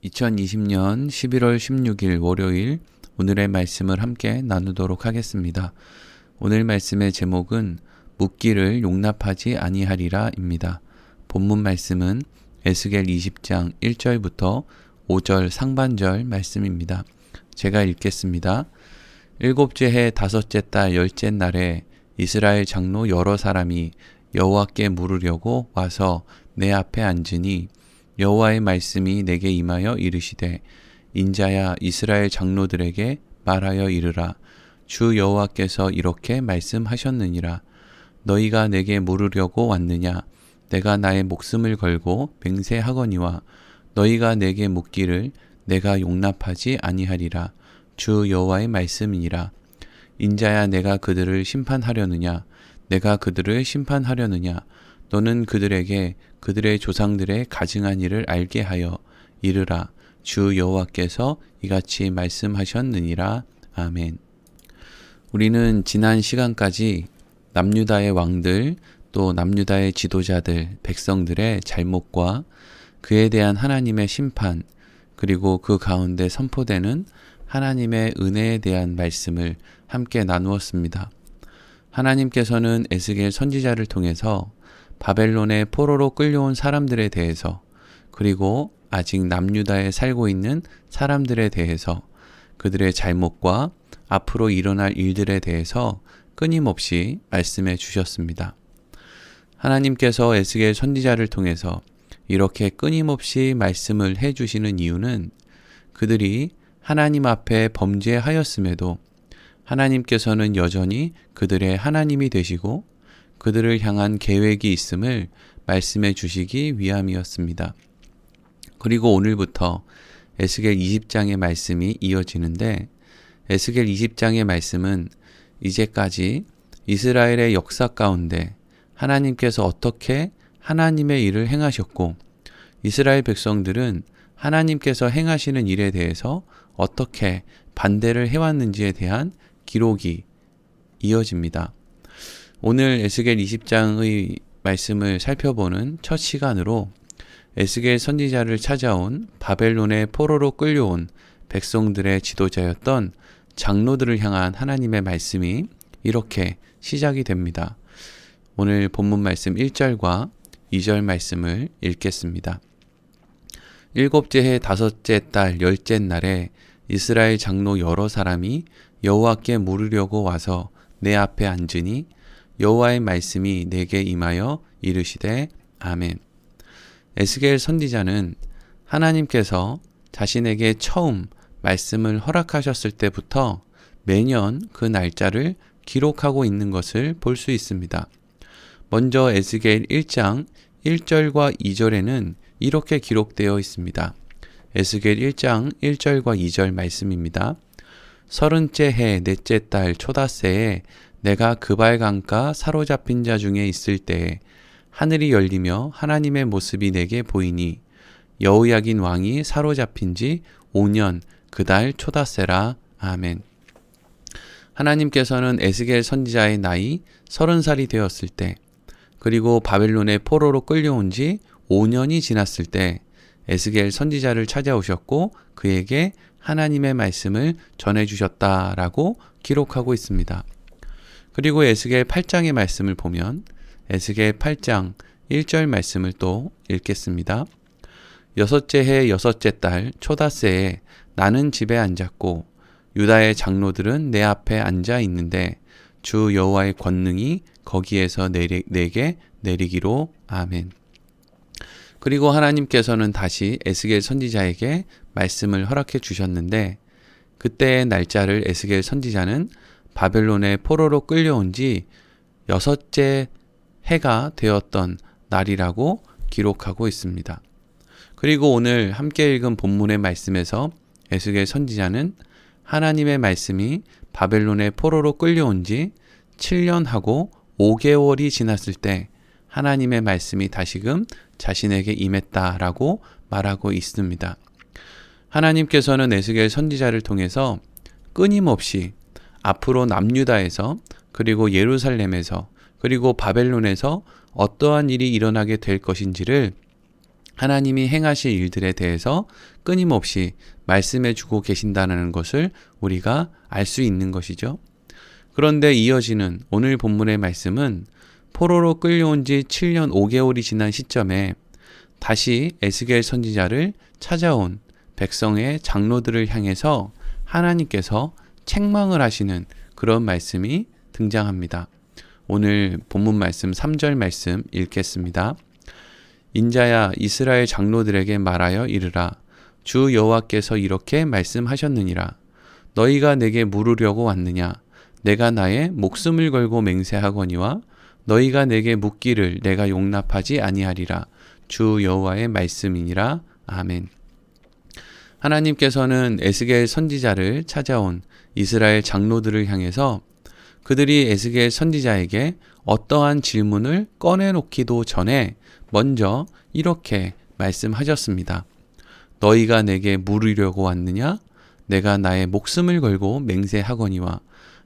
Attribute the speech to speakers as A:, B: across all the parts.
A: 2020년 11월 16일 월요일 오늘의 말씀을 함께 나누도록 하겠습니다. 오늘 말씀의 제목은 묻기를 용납하지 아니하리라입니다. 본문 말씀은 에스겔 20장 1절부터 5절 상반절 말씀입니다. 제가 읽겠습니다. 일곱째 해 다섯째 달 열째 날에 이스라엘 장로 여러 사람이 여호와께 물으려고 와서 내 앞에 앉으니 여호와의 말씀이 내게 임하여 이르시되 인자야 이스라엘 장로들에게 말하여 이르라. 주 여호와께서 이렇게 말씀하셨느니라. 너희가 내게 물으려고 왔느냐? 내가 나의 목숨을 걸고 맹세하거니와 너희가 내게 묻기를 내가 용납하지 아니하리라. 주 여호와의 말씀이니라. 인자야 내가 그들을 심판하려느냐? 내가 그들을 심판하려느냐? 너는 그들에게 그들의 조상들의 가증한 일을 알게 하여 이르라. 주 여호와께서 이같이 말씀하셨느니라. 아멘. 우리는 지난 시간까지 남유다의 왕들 또 남유다의 지도자들 백성들의 잘못과 그에 대한 하나님의 심판 그리고 그 가운데 선포되는 하나님의 은혜에 대한 말씀을 함께 나누었습니다. 하나님께서는 에스겔 선지자를 통해서 바벨론의 포로로 끌려온 사람들에 대해서 그리고 아직 남유다에 살고 있는 사람들에 대해서 그들의 잘못과 앞으로 일어날 일들에 대해서 끊임없이 말씀해 주셨습니다. 하나님께서 에스겔 선지자를 통해서 이렇게 끊임없이 말씀을 해 주시는 이유는 그들이 하나님 앞에 범죄하였음에도 하나님께서는 여전히 그들의 하나님이 되시고 그들을 향한 계획이 있음을 말씀해 주시기 위함이었습니다. 그리고 오늘부터 에스겔 20장의 말씀이 이어지는데 에스겔 20장의 말씀은 이제까지 이스라엘의 역사 가운데 하나님께서 어떻게 하나님의 일을 행하셨고 이스라엘 백성들은 하나님께서 행하시는 일에 대해서 어떻게 반대를 해왔는지에 대한 기록이 이어집니다. 오늘 에스겔 20장의 말씀을 살펴보는 첫 시간으로 에스겔 선지자를 찾아온 바벨론의 포로로 끌려온 백성들의 지도자였던 장로들을 향한 하나님의 말씀이 이렇게 시작이 됩니다. 오늘 본문 말씀 1절과 2절 말씀을 읽겠습니다. 일곱째 해 다섯째 달 열째 날에 이스라엘 장로 여러 사람이 여호와께 물으려고 와서 내 앞에 앉으니 여호와의 말씀이 내게 임하여 이르시되 아멘. 에스겔 선지자는 하나님께서 자신에게 처음 말씀을 허락하셨을 때부터 매년 그 날짜를 기록하고 있는 것을 볼 수 있습니다. 먼저 에스겔 1장 1절과 2절에는 이렇게 기록되어 있습니다. 에스겔 1장 1절과 2절 말씀입니다. 서른째 해 넷째 달 초닷새에 내가 그발강가 사로잡힌 자 중에 있을 때에 하늘이 열리며 하나님의 모습이 내게 보이니 여호야긴 왕이 사로잡힌 지 5년 그 달 초닷새라. 아멘. 하나님께서는 에스겔 선지자의 나이 30살이 되었을 때 그리고 바벨론의 포로로 끌려온 지 5년이 지났을 때 에스겔 선지자를 찾아오셨고 그에게 하나님의 말씀을 전해주셨다라고 기록하고 있습니다. 그리고 에스겔 8장의 말씀을 보면 에스겔 8장 1절 말씀을 또 읽겠습니다. 여섯째 해 여섯째 달 초닷새에 나는 집에 앉았고 유다의 장로들은 내 앞에 앉아 있는데 주 여호와의 권능이 거기에서 내게 내리기로. 아멘. 그리고 하나님께서는 다시 에스겔 선지자에게 말씀을 허락해 주셨는데 그때의 날짜를 에스겔 선지자는 바벨론의 포로로 끌려온 지 여섯째 해가 되었던 날이라고 기록하고 있습니다. 그리고 오늘 함께 읽은 본문의 말씀에서 에스겔 선지자는 하나님의 말씀이 바벨론의 포로로 끌려온 지 7년하고 5개월이 지났을 때 하나님의 말씀이 다시금 자신에게 임했다라고 말하고 있습니다. 하나님께서는 에스겔 선지자를 통해서 끊임없이 앞으로 남유다에서 그리고 예루살렘에서 그리고 바벨론에서 어떠한 일이 일어나게 될 것인지를 하나님이 행하실 일들에 대해서 끊임없이 말씀해 주고 계신다는 것을 우리가 알 수 있는 것이죠. 그런데 이어지는 오늘 본문의 말씀은 포로로 끌려온 지 7년 5개월이 지난 시점에 다시 에스겔 선지자를 찾아온 백성의 장로들을 향해서 하나님께서 책망을 하시는 그런 말씀이 등장합니다. 오늘 본문 말씀 3절 말씀 읽겠습니다. 인자야 이스라엘 장로들에게 말하여 이르라. 주 여호와께서 이렇게 말씀하셨느니라. 너희가 내게 물으려고 왔느냐? 내가 나의 목숨을 걸고 맹세하거니와 너희가 내게 묻기를 내가 용납하지 아니하리라. 주 여호와의 말씀이니라. 아멘. 하나님께서는 에스겔 선지자를 찾아온 이스라엘 장로들을 향해서 그들이 에스겔 선지자에게 어떠한 질문을 꺼내놓기도 전에 먼저 이렇게 말씀하셨습니다. 너희가 내게 물으려고 왔느냐? 내가 나의 목숨을 걸고 맹세하거니와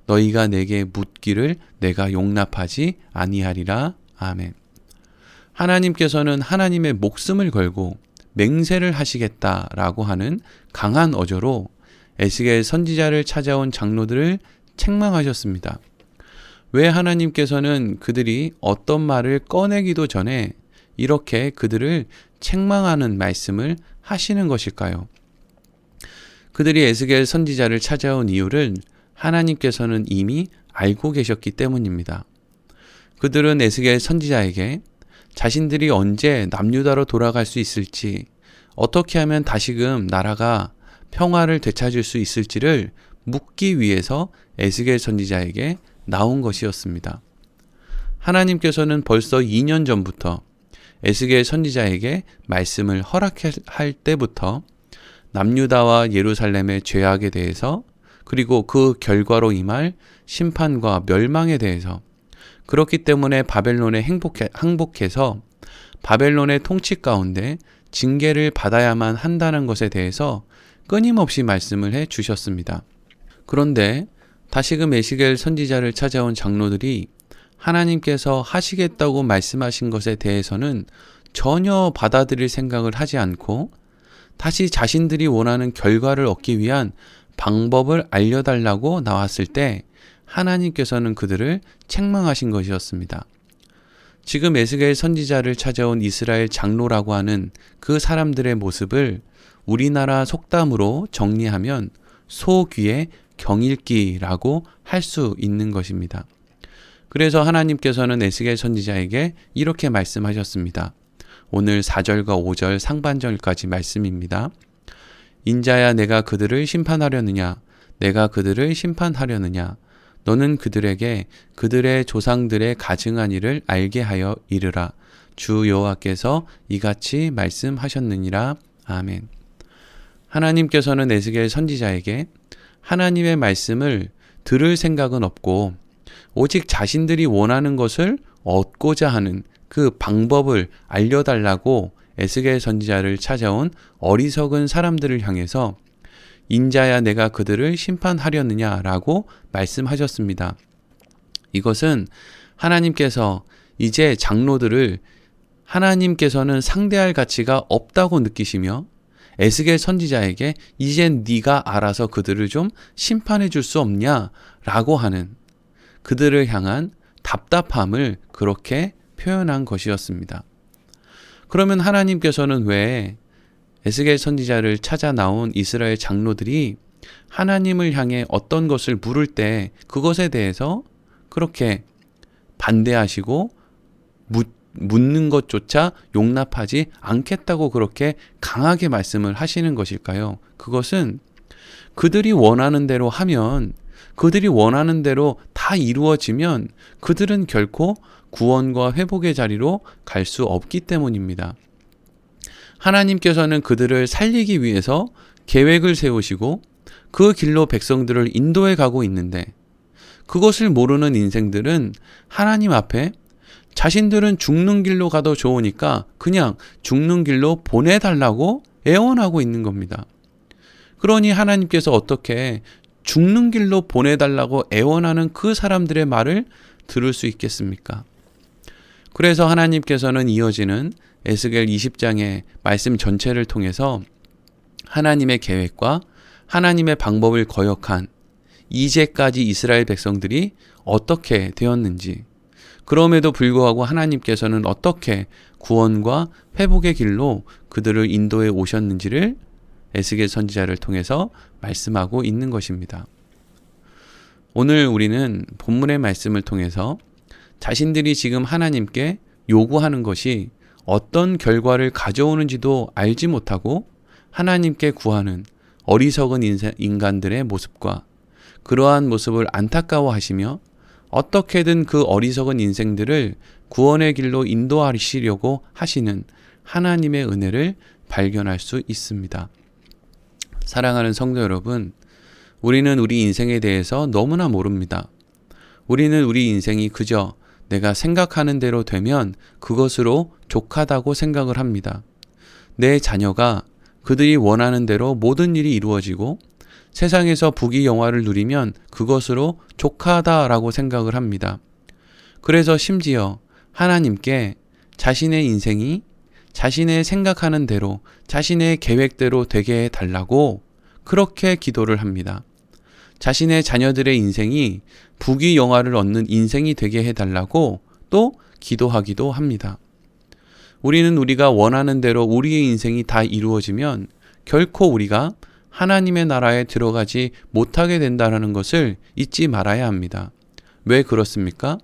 A: 너희가 내게 묻기를 내가 용납하지 아니하리라. 아멘. 하나님께서는 하나님의 목숨을 걸고 맹세를 하시겠다라고 하는 강한 어조로 에스겔 선지자를 찾아온 장로들을 책망하셨습니다. 왜 하나님께서는 그들이 어떤 말을 꺼내기도 전에 이렇게 그들을 책망하는 말씀을 하시는 것일까요? 그들이 에스겔 선지자를 찾아온 이유를 하나님께서는 이미 알고 계셨기 때문입니다. 그들은 에스겔 선지자에게 자신들이 언제 남유다로 돌아갈 수 있을지, 어떻게 하면 다시금 나라가 평화를 되찾을 수 있을지를 묻기 위해서 에스겔 선지자에게 나온 것이었습니다. 하나님께서는 벌써 2년 전부터 에스겔 선지자에게 말씀을 허락할 때부터 남유다와 예루살렘의 죄악에 대해서 그리고 그 결과로 임할 심판과 멸망에 대해서 그렇기 때문에 바벨론에 항복해서 바벨론의 통치 가운데 징계를 받아야만 한다는 것에 대해서 끊임없이 말씀을 해 주셨습니다. 그런데 다시금 에스겔 선지자를 찾아온 장로들이 하나님께서 하시겠다고 말씀하신 것에 대해서는 전혀 받아들일 생각을 하지 않고 다시 자신들이 원하는 결과를 얻기 위한 방법을 알려달라고 나왔을 때 하나님께서는 그들을 책망하신 것이었습니다. 지금 에스겔 선지자를 찾아온 이스라엘 장로라고 하는 그 사람들의 모습을 우리나라 속담으로 정리하면 소귀의 경읽기라고 할 수 있는 것입니다. 그래서 하나님께서는 에스겔 선지자에게 이렇게 말씀하셨습니다. 오늘 4절과 5절 상반절까지 말씀입니다. 인자야 내가 그들을 심판하려느냐? 내가 그들을 심판하려느냐? 너는 그들에게 그들의 조상들의 가증한 일을 알게 하여 이르라. 주 여호와께서 이같이 말씀하셨느니라. 아멘. 하나님께서는 에스겔 선지자에게 하나님의 말씀을 들을 생각은 없고 오직 자신들이 원하는 것을 얻고자 하는 그 방법을 알려달라고 에스겔 선지자를 찾아온 어리석은 사람들을 향해서 인자야 내가 그들을 심판하려느냐라고 말씀하셨습니다. 이것은 하나님께서 이제 장로들을 하나님께서는 상대할 가치가 없다고 느끼시며 에스겔 선지자에게 이젠 네가 알아서 그들을 좀 심판해 줄 수 없냐라고 하는 그들을 향한 답답함을 그렇게 표현한 것이었습니다. 그러면 하나님께서는 왜 에스겔 선지자를 찾아 나온 이스라엘 장로들이 하나님을 향해 어떤 것을 물을 때 그것에 대해서 그렇게 반대하시고 묻는 것조차 용납하지 않겠다고 그렇게 강하게 말씀을 하시는 것일까요? 그것은 그들이 원하는 대로 하면, 그들이 원하는 대로 다 이루어지면 그들은 결코 구원과 회복의 자리로 갈 수 없기 때문입니다. 하나님께서는 그들을 살리기 위해서 계획을 세우시고 그 길로 백성들을 인도해 가고 있는데 그것을 모르는 인생들은 하나님 앞에 자신들은 죽는 길로 가도 좋으니까 그냥 죽는 길로 보내달라고 애원하고 있는 겁니다. 그러니 하나님께서 어떻게 죽는 길로 보내달라고 애원하는 그 사람들의 말을 들을 수 있겠습니까? 그래서 하나님께서는 이어지는 에스겔 20장의 말씀 전체를 통해서 하나님의 계획과 하나님의 방법을 거역한 이제까지 이스라엘 백성들이 어떻게 되었는지, 그럼에도 불구하고 하나님께서는 어떻게 구원과 회복의 길로 그들을 인도해 오셨는지를 에스겔 선지자를 통해서 말씀하고 있는 것입니다. 오늘 우리는 본문의 말씀을 통해서 자신들이 지금 하나님께 요구하는 것이 어떤 결과를 가져오는지도 알지 못하고 하나님께 구하는 어리석은 인간들의 모습과 그러한 모습을 안타까워하시며 어떻게든 그 어리석은 인생들을 구원의 길로 인도하시려고 하시는 하나님의 은혜를 발견할 수 있습니다. 사랑하는 성도 여러분, 우리는 우리 인생에 대해서 너무나 모릅니다. 우리는 우리 인생이 그저 내가 생각하는 대로 되면 그것으로 족하다고 생각을 합니다. 내 자녀가 그들이 원하는 대로 모든 일이 이루어지고 세상에서 부귀영화를 누리면 그것으로 족하다라고 생각을 합니다. 그래서 심지어 하나님께 자신의 인생이 자신의 생각하는 대로 자신의 계획대로 되게 해달라고 그렇게 기도를 합니다. 자신의 자녀들의 인생이 부귀영화를 얻는 인생이 되게 해달라고 또 기도하기도 합니다. 우리는 우리가 원하는 대로 우리의 인생이 다 이루어지면 결코 우리가 하나님의 나라에 들어가지 못하게 된다는 것을 잊지 말아야 합니다. 왜 그렇습니까?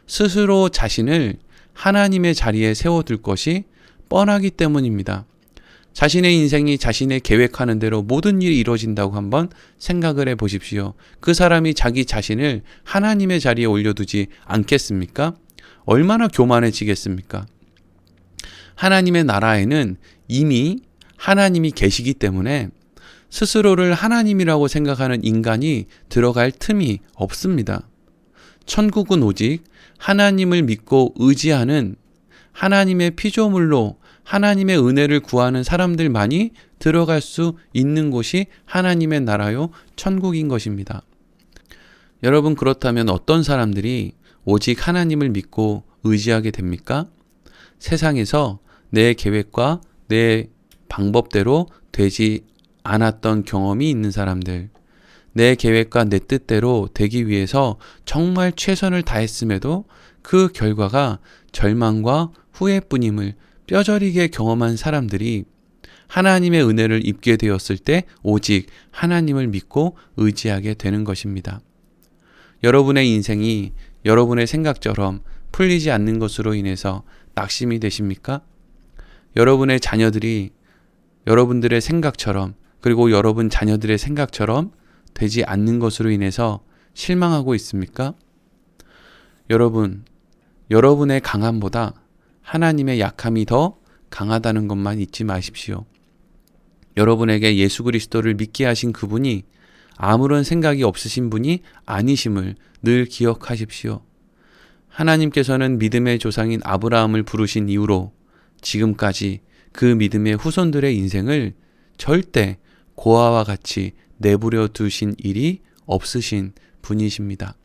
A: 스스로 자신을 하나님의 자리에 세워둘 것이 뻔하기 때문입니다. 자신의 인생이 자신의 계획하는 대로 모든 일이 이루어진다고 한번 생각을 해 보십시오. 그 사람이 자기 자신을 하나님의 자리에 올려두지 않겠습니까? 얼마나 교만해지겠습니까? 하나님의 나라에는 이미 하나님이 계시기 때문에 스스로를 하나님이라고 생각하는 인간이 들어갈 틈이 없습니다. 천국은 오직 하나님을 믿고 의지하는 하나님의 피조물로 하나님의 은혜를 구하는 사람들만이 들어갈 수 있는 곳이 하나님의 나라요 천국인 것입니다. 여러분, 그렇다면 어떤 사람들이 오직 하나님을 믿고 의지하게 됩니까? 세상에서 내 계획과 내 방법대로 되지 않았던 경험이 있는 사람들, 내 계획과 내 뜻대로 되기 위해서 정말 최선을 다했음에도 그 결과가 절망과 후회뿐임을 뼈저리게 경험한 사람들이 하나님의 은혜를 입게 되었을 때 오직 하나님을 믿고 의지하게 되는 것입니다. 여러분의 인생이 여러분의 생각처럼 풀리지 않는 것으로 인해서 낙심이 되십니까? 여러분의 자녀들이 여러분들의 생각처럼, 그리고 여러분 자녀들의 생각처럼 되지 않는 것으로 인해서 실망하고 있습니까? 여러분, 여러분의 강함보다 하나님의 약함이 더 강하다는 것만 잊지 마십시오. 여러분에게 예수 그리스도를 믿게 하신 그분이 아무런 생각이 없으신 분이 아니심을 늘 기억하십시오. 하나님께서는 믿음의 조상인 아브라함을 부르신 이후로 지금까지 그 믿음의 후손들의 인생을 절대 고아와 같이 내버려 두신 일이 없으신 분이십니다.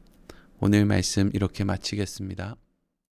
A: 오늘 말씀 이렇게 마치겠습니다.